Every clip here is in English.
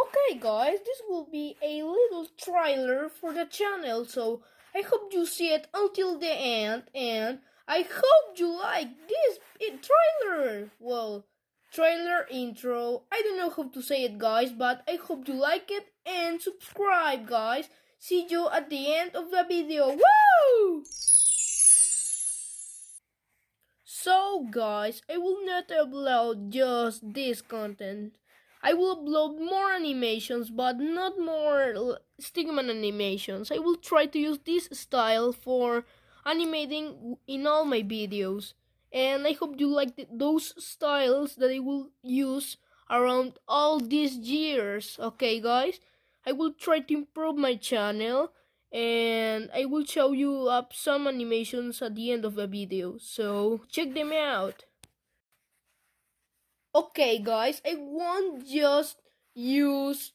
Okay guys, this will be a little trailer for the channel, so I hope you see it until the end, and I hope you like this trailer. Well, trailer intro, I don't know how to say it guys, but I hope you like it and subscribe guys. See you at the end of the video. Woo! So guys, I will not upload just this content. I will upload more animations, but not more Stickman animations. I will try to use this style for animating in all my videos. And I hope you like those styles that I will use around all these years. Okay guys? I will try to improve my channel, and I will show you up some animations at the end of the video, so check them out. Okay guys, I won't just use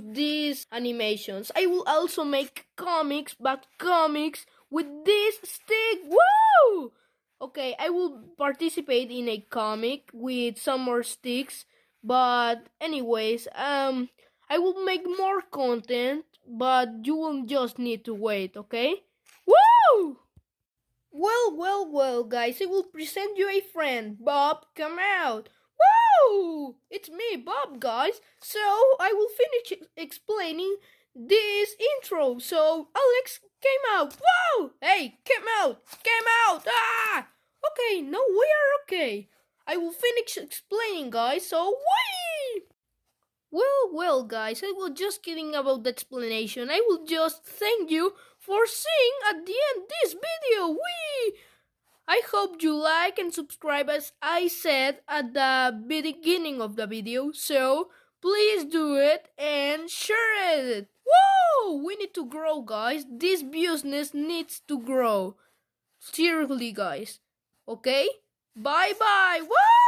these animations. I will also make comics, but comics with this stick. Woo! Okay, I will participate in a comic with some more sticks, but anyways, I will make more content, but you will just need to wait, okay? Woo! Well, guys, I will present you a friend. Bob, come out. Woo! It's me, Bob, guys. So, I will finish explaining this intro. So, Alex came out. Whoa! Hey, came out! Came out! Ah! Okay, now we are okay. I will finish explaining, guys. So, whee! Well, guys, I was just kidding about the explanation. I will just thank you for seeing at the end this video. Whee! I hope you like and subscribe as I said at the beginning of the video. So, please do it and share it. Whoa! We need to grow, guys. This business needs to grow. Seriously, guys. Okay? Bye-bye. Woo!